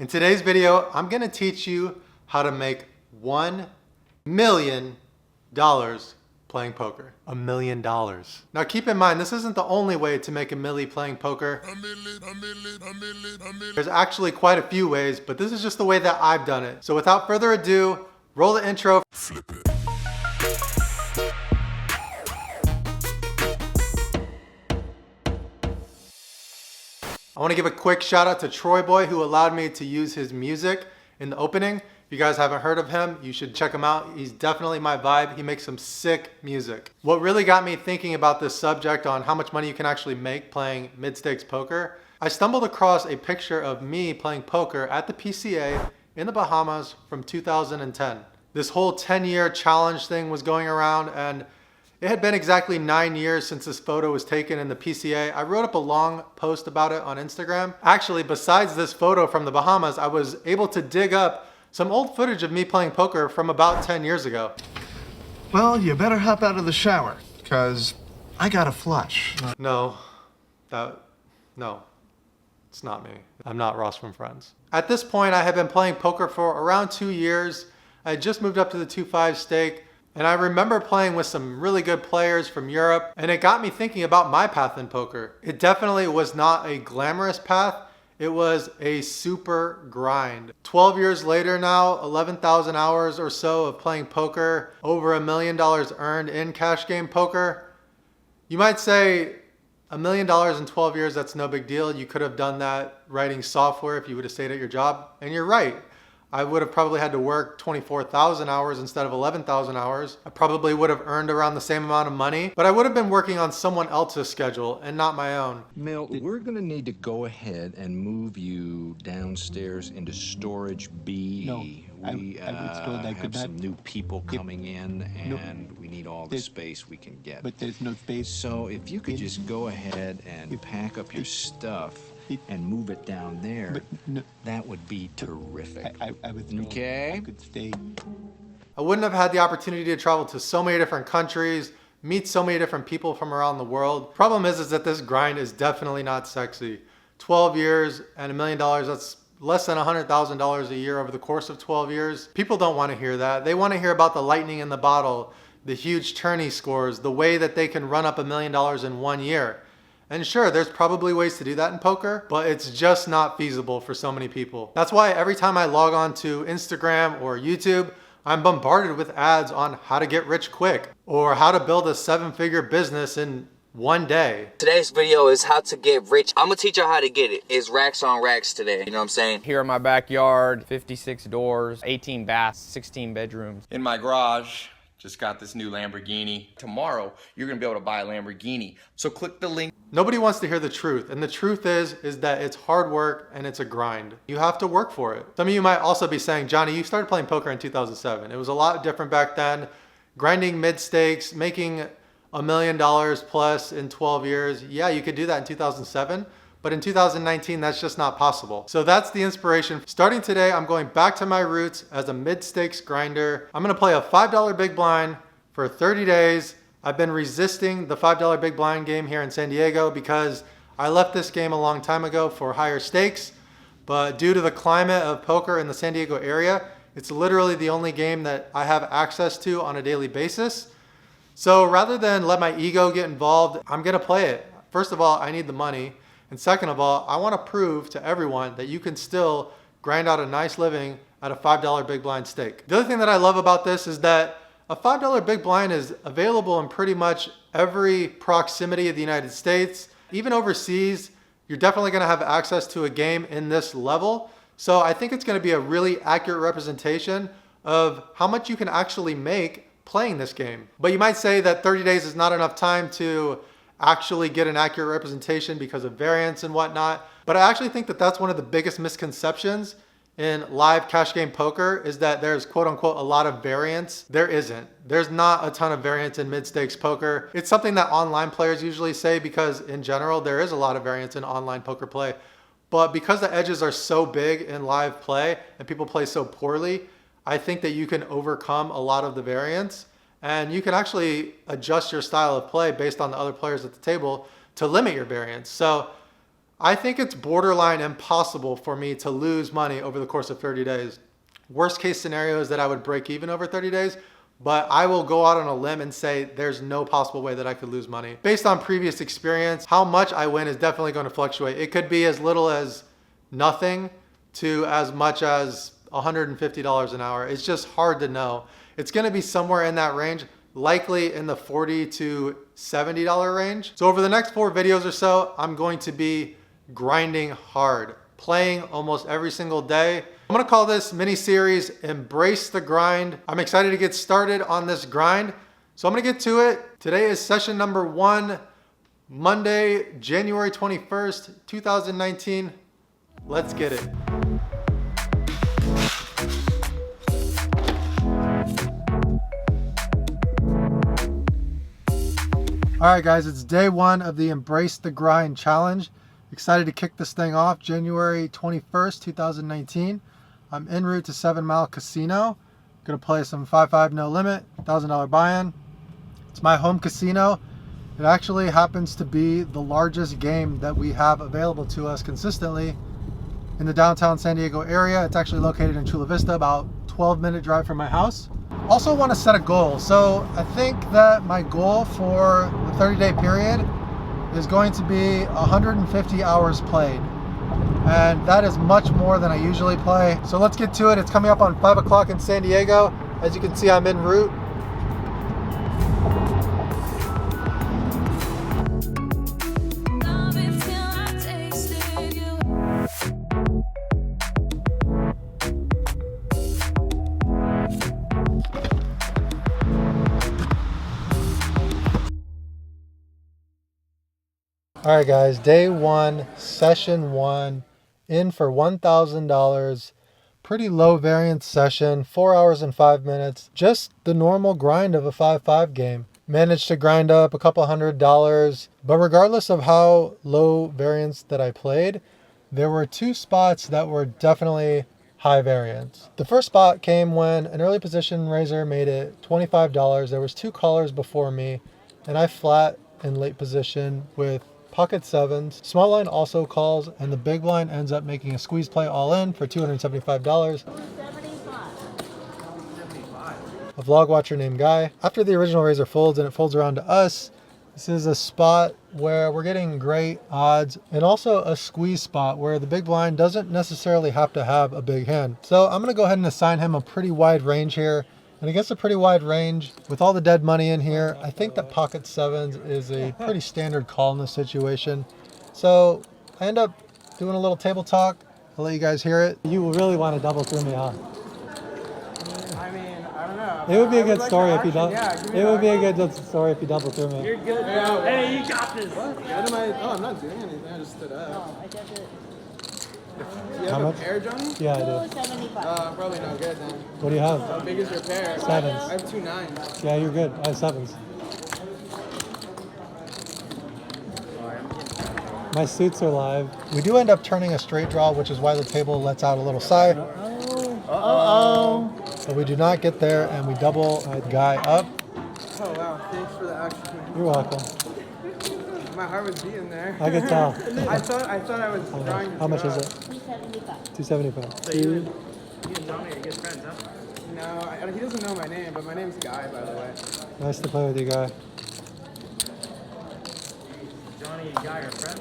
In today's video, I'm gonna teach you how to make $1 million playing poker. $1 million. Now keep in mind, this isn't the only way to make a milli playing poker. There's actually quite a few ways, but this is just the way that I've done it. So without further ado, roll the intro. Flip it. I want to give a quick shout out to Troy Boy, who allowed me to use his music in the opening. If you guys haven't heard of him, you should check him out. He's definitely my vibe. He makes some sick music. What really got me thinking about this subject on how much money you can actually make playing mid-stakes poker, I stumbled across a picture of me playing poker at the PCA in the Bahamas from 2010. This whole 10-year challenge thing was going around, and it had been exactly 9 years since this photo was taken in the PCA. I wrote up a long post about it on Instagram. Actually, besides this photo from the Bahamas, I was able to dig up some old footage of me playing poker from about 10 years ago. Well, you better hop out of the shower, because I got a flush. No, it's not me. I'm not Ross from Friends. At this point, I had been playing poker for around 2 years. I had just moved up to the 2-5 stake. And I remember playing with some really good players from Europe, and it got me thinking about my path in poker. It definitely was not a glamorous path. It was a super grind. 12 years later now, 11,000 hours or so of playing poker, over $1 million earned in cash game poker. You might say $1 million in 12 years, that's no big deal. You could have done that writing software if you would have stayed at your job. And you're right. I would have probably had to work 24,000 hours instead of 11,000 hours. I probably would have earned around the same amount of money, but I would have been working on someone else's schedule and not my own. Milt, we're gonna need to go ahead and move you downstairs into storage B. No, We have some new people coming in, and we need all the space we can get. But there's no space. So if you could just go ahead and pack up your stuff and move it down there, that would be terrific. I would okay? I could stay. I wouldn't have had the opportunity to travel to so many different countries, meet so many different people from around the world. Problem is that this grind is definitely not sexy. 12 years and $1 million, that's less than $100,000 a year over the course of 12 years. People don't want to hear that. They want to hear about the lightning in the bottle, the huge tourney scores, the way that they can run up $1 million in 1 year. And sure, there's probably ways to do that in poker, but it's just not feasible for so many people. That's why every time I log on to Instagram or YouTube, I'm bombarded with ads on how to get rich quick or how to build a 7-figure business in 1 day. Today's video is how to get rich. I'm gonna teach you how to get it. It's racks on racks today, you know what I'm saying? Here in my backyard, 56 doors, 18 baths, 16 bedrooms. In my garage, just got this new Lamborghini. Tomorrow, you're gonna be able to buy a Lamborghini. So click the link. Nobody wants to hear the truth, and the truth is that it's hard work and it's a grind. You have to work for it. Some of you might also be saying, Johnny, you started playing poker in 2007. It was a lot different back then. Grinding mid-stakes, making $1 million plus in 12 years. Yeah, you could do that in 2007, but in 2019, that's just not possible. So that's the inspiration. Starting today, I'm going back to my roots as a mid-stakes grinder. I'm gonna play a $5 big blind for 30 days. I've been resisting the $5 big blind game here in San Diego because I left this game a long time ago for higher stakes, but due to the climate of poker in the San Diego area, it's literally the only game that I have access to on a daily basis. So rather than let my ego get involved, I'm gonna play it. First of all, I need the money. And second of all, I wanna prove to everyone that you can still grind out a nice living at a $5 big blind stake. The other thing that I love about this is that a $5 big blind is available in pretty much every proximity of the United States. Even overseas, you're definitely gonna have access to a game in this level. So I think it's gonna be a really accurate representation of how much you can actually make playing this game. But you might say that 30 days is not enough time to actually get an accurate representation because of variance and whatnot. But I actually think that that's one of the biggest misconceptions in live cash game poker is that there's quote unquote a lot of variance. There isn't. There's not a ton of variance in mid-stakes poker. It's something that online players usually say because in general, there is a lot of variance in online poker play. But because the edges are so big in live play and people play so poorly, I think that you can overcome a lot of the variance and you can actually adjust your style of play based on the other players at the table to limit your variance. So I think it's borderline impossible for me to lose money over the course of 30 days. Worst case scenario is that I would break even over 30 days, but I will go out on a limb and say there's no possible way that I could lose money. Based on previous experience, how much I win is definitely going to fluctuate. It could be as little as nothing to as much as $150 an hour. It's just hard to know. It's going to be somewhere in that range, likely in the $40 to $70 range. So over the next 4 videos or so, I'm going to be grinding hard, playing almost every single day. I'm gonna call this mini series Embrace the Grind. I'm excited to get started on this grind. So I'm gonna get to it. Today is session number 1, Monday, January 21st, 2019. Let's get it. All right, guys, it's day 1 of the Embrace the Grind challenge. Excited to kick this thing off January 21st, 2019. I'm en route to 7 Mile Casino. Gonna play some 5-5 no limit, $1,000 buy-in. It's my home casino. It actually happens to be the largest game that we have available to us consistently in the downtown San Diego area. It's actually located in Chula Vista, about 12-minute drive from my house. Also want to set a goal. So I think that my goal for the 30-day period is going to be 150 hours played. And that is much more than I usually play. So let's get to it. It's coming up on 5 o'clock in San Diego. As you can see, I'm en route. All right, guys, day 1, session 1, in for $1,000. Pretty low variance session, 4 hours and 5 minutes. Just the normal grind of a 5-5 game. Managed to grind up a couple $100, but regardless of how low variance that I played, there were 2 spots that were definitely high variance. The first spot came when an early position raiser made it $25. There was 2 callers before me, and I flat in late position with pocket 7s. Small line also calls, and the big blind ends up making a squeeze play all in for $275. A vlog watcher named Guy. After the original raiser folds and it folds around to us, this is a spot where we're getting great odds, and also a squeeze spot where the big blind doesn't necessarily have to have a big hand. So I'm going to go ahead and assign him a pretty wide range here. And against a pretty wide range, with all the dead money in here, I think that pocket 7s is a pretty standard call in this situation. So I end up doing a little table talk. I'll let you guys hear it. You really want to double through me, huh? I mean, I don't know. It would be a good story if you double. Yeah, It would be a good story if you double through me. You're good. Hey, you got this. What am I? Oh, I'm not doing anything. I just stood up. I did it. Do you have a pair, Johnny? Yeah, I do. 75. Probably not good then. What do you have? How big is your pair? 7s. I have 2 9s. Yeah, you're good. I have 7s. My suits are live. We do end up turning a straight draw, which is why the table lets out a little sigh. But we do not get there, and we double a guy up. Oh wow! Thanks for the action. You're welcome. My heart was beating there. I could tell. I thought I was trying to. How much is it? 275. 275. So you and Johnny are good friends, huh? No, he doesn't know my name, but my name's Guy, by the way. Nice to play with you, Guy. Johnny and Guy are friends?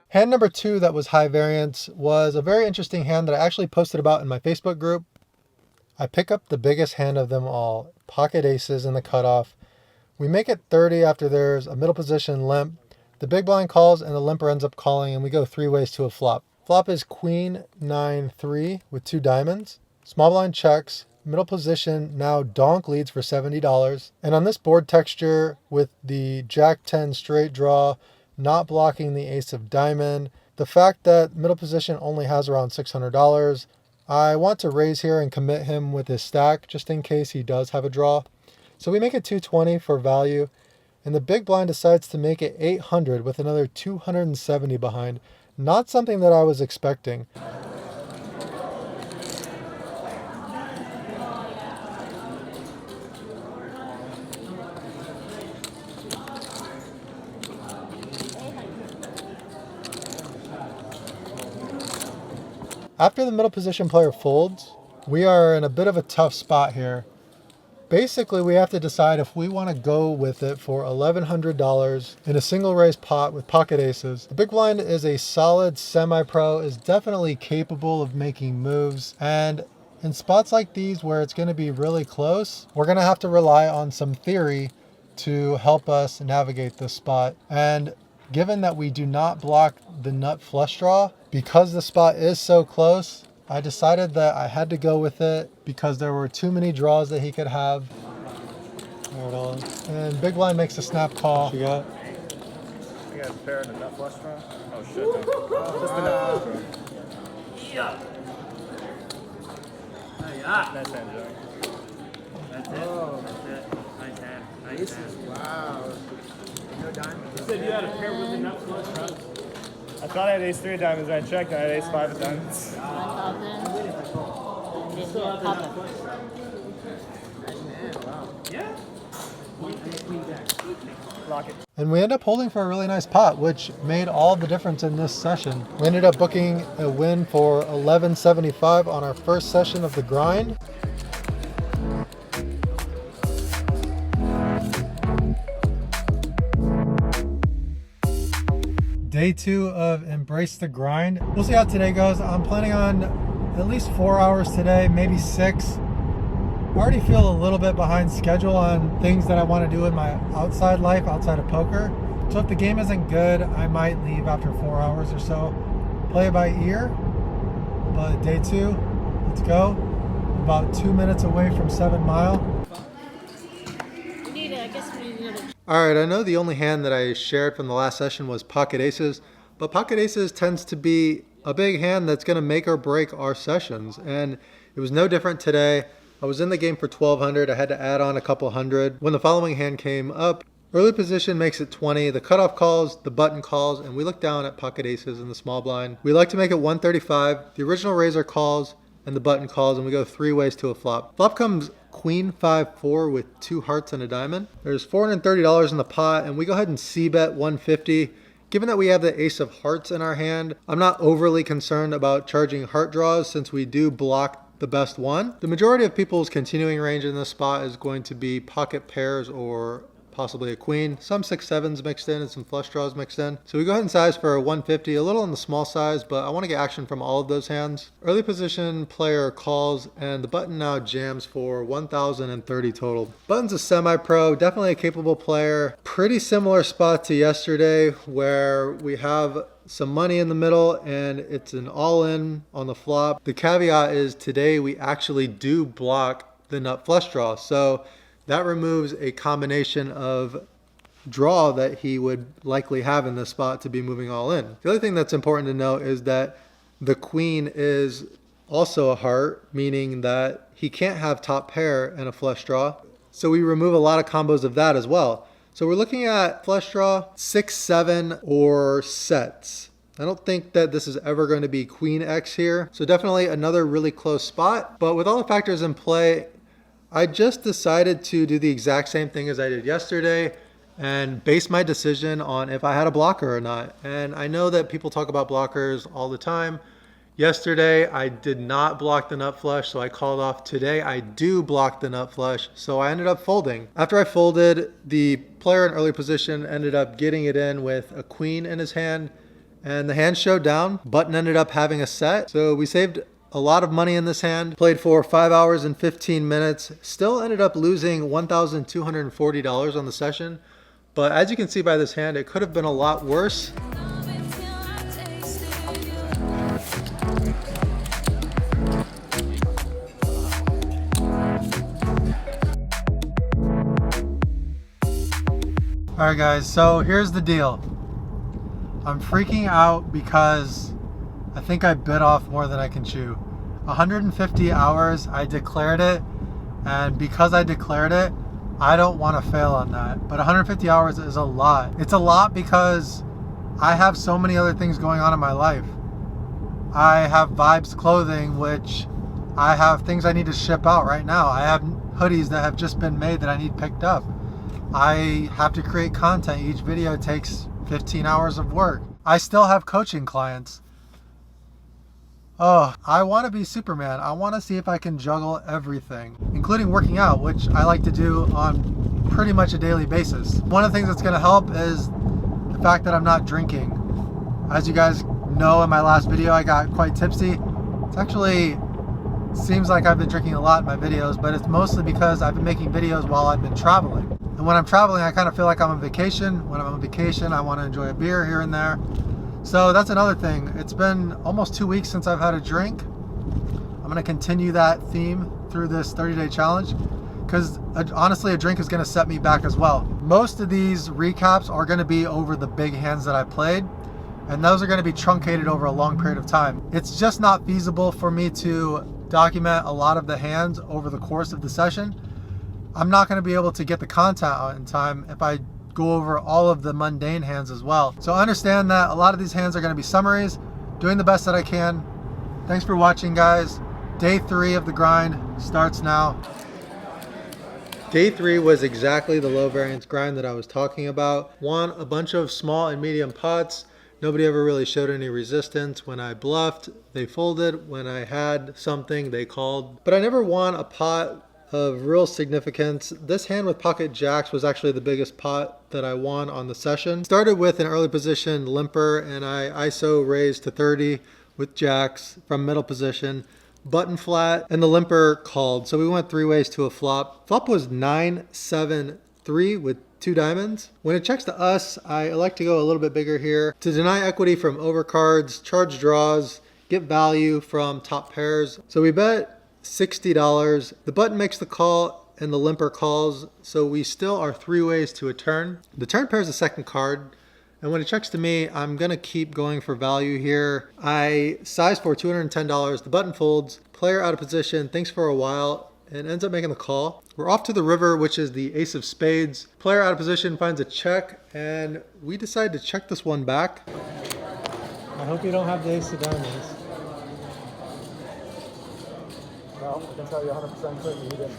Hand number 2 that was high variance was a very interesting hand that I actually posted about in my Facebook group. I pick up the biggest hand of them all, pocket aces in the cutoff. We make it 30 after there's a middle position limp. The big blind calls and the limper ends up calling, and we go 3 ways to a flop. Flop is queen 9-3 with 2 diamonds. Small blind checks. Middle position now donk leads for $70. And on this board texture with the jack 10 straight draw, not blocking the ace of diamond, the fact that middle position only has around $600, I want to raise here and commit him with his stack just in case he does have a draw. So we make it 220 for value, and the big blind decides to make it 800 with another 270 behind. Not something that I was expecting. After the middle position player folds, we are in a bit of a tough spot here. Basically, we have to decide if we want to go with it for $1,100 in a single raise pot with pocket aces. The big blind is a solid semi-pro, is definitely capable of making moves, and in spots like these where it's going to be really close, we're going to have to rely on some theory to help us navigate this spot. And given that we do not block the nut flush draw, because the spot is so close, I decided that I had to go with it because there were too many draws that he could have. There it is. And big blind makes a snap call. What you got? I got a pair of the nut flush draw. Oh shit. No. Just the nut flush draw. Yeah. Yeah. Nice hand, Joey. That's it. Oh. That's it. Nice hand. Nice hand. Wow. No diamond. You said you had a pair with the nut flush, right? I thought I had ace 3 of diamonds and I checked and I had ace 5 of diamonds. Yeah. Lock it. And we end up holding for a really nice pot, which made all the difference in this session. We ended up booking a win for $11.75 on our first session of the grind. Day 2 of Embrace the Grind. We'll see how today goes. I'm planning on at least 4 hours today, maybe 6. I already feel a little bit behind schedule on things that I want to do in my outside life, outside of poker. So if the game isn't good, I might leave after 4 hours or so. Play it by ear. But day 2, let's go. About 2 minutes away from 7 Mile. Alright, I know the only hand that I shared from the last session was pocket aces, but pocket aces tends to be a big hand that's going to make or break our sessions, and it was no different today. I was in the game for 1,200, I had to add on a couple hundred. When the following hand came up, early position makes it 20, the cutoff calls, the button calls, and we look down at pocket aces in the small blind. We like to make it 135, the original raiser calls, and the button calls, and we go 3 ways to a flop. Flop comes Queen 5-4 with 2 hearts and a diamond. There's $430 in the pot, and we go ahead and c-bet 150. Given that we have the ace of hearts in our hand, I'm not overly concerned about charging heart draws since we do block the best one. The majority of people's continuing range in this spot is going to be pocket pairs or possibly a queen, some 6-7s mixed in and some flush draws mixed in. So we go ahead and size for a 150, a little on the small size, but I want to get action from all of those hands. Early position player calls, and the button now jams for 1,030 total. Button's a semi-pro, definitely a capable player. Pretty similar spot to yesterday where we have some money in the middle and it's an all-in on the flop. The caveat is today we actually do block the nut flush draw. So that removes a combination of draw that he would likely have in this spot to be moving all in. The other thing that's important to note is that the queen is also a heart, meaning that he can't have top pair and a flush draw. So we remove a lot of combos of that as well. So we're looking at flush draw, 6-7 or sets. I don't think that this is ever going to be queen X here. So definitely another really close spot. But with all the factors in play, I just decided to do the exact same thing as I did yesterday and base my decision on if I had a blocker or not. And I know that people talk about blockers all the time. Yesterday, I did not block the nut flush, so I called off. Today, I do block the nut flush, so I ended up folding. After I folded, the player in early position ended up getting it in with a queen in his hand, and the hand showed down. Button ended up having a set, so we saved a lot of money in this hand. Played for 5 hours and 15 minutes. Still ended up losing $1,240 on the session. But as you can see by this hand, it could have been a lot worse. Alright guys, so here's the deal. I'm freaking out because I think I bit off more than I can chew. 150 hours, I declared it, and because I declared it, I don't want to fail on that. But 150 hours is a lot. It's a lot because I have so many other things going on in my life. I have Vibes clothing, which I have things I need to ship out right now. I have hoodies that have just been made that I need picked up. I have to create content. Each video takes 15 hours of work. I still have coaching clients. Oh, I want to be Superman. I want to see if I can juggle everything, including working out, which I like to do on pretty much a daily basis. One of the things that's going to help is the fact that I'm not drinking. As you guys know, in my last video, I got quite tipsy. It's actually seems like I've been drinking a lot in my videos, but it's mostly because I've been making videos while I've been traveling. And when I'm traveling, I kind of feel like I'm on vacation. When I'm on vacation, I want to enjoy a beer here and there. So that's another thing. It's been almost 2 weeks since I've had a drink. I'm going to continue that theme through this 30-day challenge because honestly, a drink is going to set me back as well. Most of these recaps are going to be over the big hands that I played, and those are going to be truncated over a long period of time. It's just not feasible for me to document a lot of the hands over the course of the session. I'm not going to be able to get the content out in time if I go over all of the mundane hands as well. So understand that a lot of these hands are going to be summaries, doing the best that I can. Thanks for watching, guys. Day 3 of the grind starts now. Day 3 was exactly the low variance grind that I was talking about. Won a bunch of small and medium pots. Nobody ever really showed any resistance. When I bluffed, they folded. When I had something, they called. But I never won a pot of real significance. This hand with pocket jacks was actually the biggest pot that I won on the session. Started with an early position limper, and I ISO raised to 30 with jacks from middle position, button flat, and the limper called. So we went 3 ways to a flop. Flop was 9-7-3 with 2 diamonds. When it checks to us, I elect to go a little bit bigger here to deny equity from overcards, charge draws, get value from top pairs. So we bet $60. The button makes the call and the limper calls, so we still are 3 ways to a turn. The turn pair is the second card, and when it checks to me, I'm gonna keep going for value here. I size for $210. The button folds, player out of position, thinks for a while, and ends up making the call. We're off to the river, which is the ace of spades. Player out of position finds a check, and we decide to check this one back. I hope you don't have the ace of diamonds. Well, I can tell you 100% certain you didn't.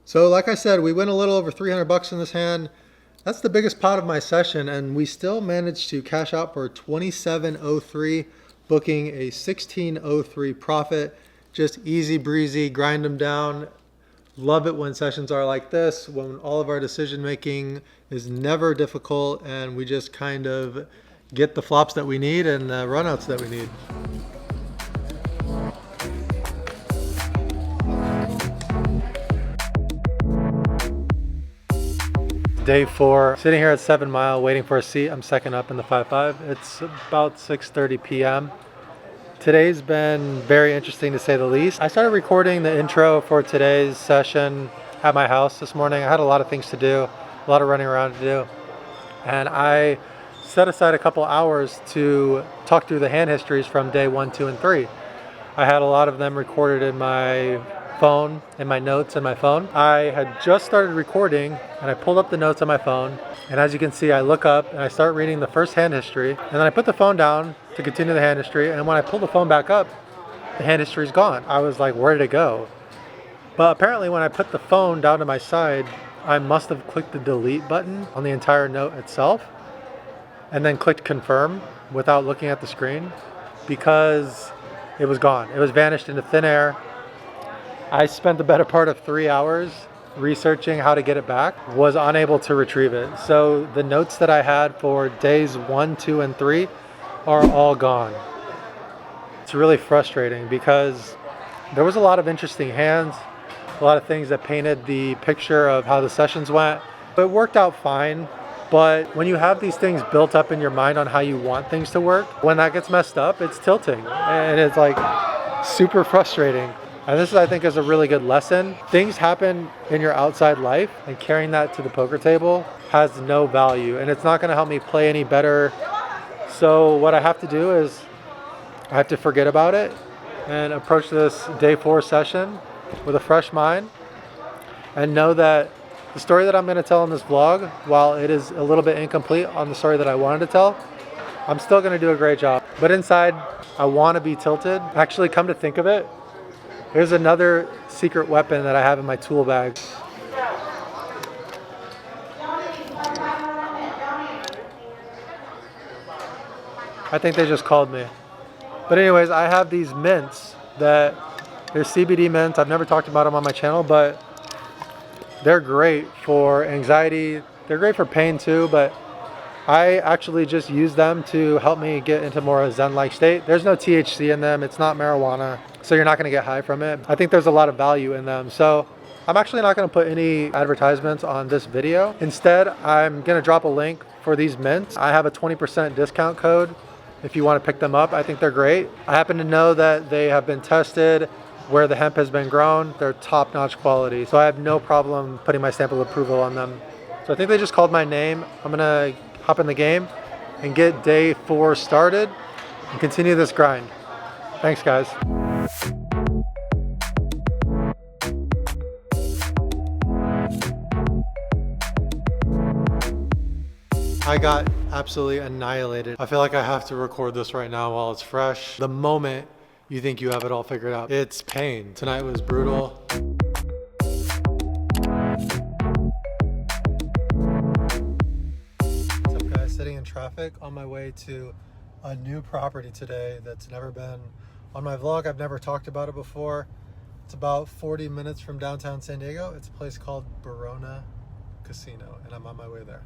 So like I said, we win a little over 300 bucks in this hand. That's the biggest pot of my session, and we still managed to cash out for 27.03, booking a 16.03 profit. Just easy breezy, grind them down. Love it when sessions are like this, when all of our decision making is never difficult and we just kind of get the flops that we need and the runouts that we need. Day 4, sitting here at 7 Mile waiting for a seat. I'm second up in the 5-5. It's about 6:30 p.m. Today's been very interesting to say the least. I started recording the intro for today's session at my house this morning. I had a lot of things to do, a lot of running around to do. And I set aside a couple hours to talk through the hand histories from day 1, 2, and 3. I had a lot of them recorded in my phone, in my notes in my phone. I had just started recording and I pulled up the notes on my phone. And as you can see, I look up and I start reading the first hand history. And then I put the phone down to continue the hand history. And when I pull the phone back up, the hand history is gone. I was like, where did it go? But apparently when I put the phone down to my side, I must have clicked the delete button on the entire note itself and then clicked confirm without looking at the screen because it was gone. It was vanished into thin air. I spent the better part of 3 hours researching how to get it back, was unable to retrieve it. So the notes that I had for days 1, 2, and 3 are all gone. It's really frustrating because there was a lot of interesting hands, a lot of things that painted the picture of how the sessions went. It worked out fine, but when you have these things built up in your mind on how you want things to work, when that gets messed up, it's tilting and it's like super frustrating. And this, I think, is a really good lesson. Things happen in your outside life, and carrying that to the poker table has no value, and it's not going to help me play any better. So what I have to do is I have to forget about it and approach this day 4 session with a fresh mind and know that the story that I'm going to tell in this vlog, while it is a little bit incomplete on the story that I wanted to tell, I'm still going to do a great job. But inside, I want to be tilted. Actually, come to think of it, here's another secret weapon that I have in my tool bag. I think they just called me. But anyways, I have these mints that they're CBD mints. I've never talked about them on my channel, but they're great for anxiety. They're great for pain too, but I actually just use them to help me get into more of a zen-like state. There's no THC in them. It's not marijuana, so you're not gonna get high from it. I think there's a lot of value in them. So I'm actually not gonna put any advertisements on this video. Instead, I'm gonna drop a link for these mints. I have a 20% discount code if you wanna pick them up. I think they're great. I happen to know that they have been tested where the hemp has been grown. They're top-notch quality. So I have no problem putting my stamp of approval on them. So I think they just called my name. I'm gonna hop in the game and get day 4 started and continue this grind. Thanks, guys. I got absolutely annihilated. I feel like I have to record this right now while it's fresh. The moment you think you have it all figured out, it's pain. Tonight was brutal. What's up, guys? Sitting in traffic on my way to a new property today that's never been on my vlog. I've never talked about it before. It's about 40 minutes from downtown San Diego. It's a place called Barona Casino, and I'm on my way there.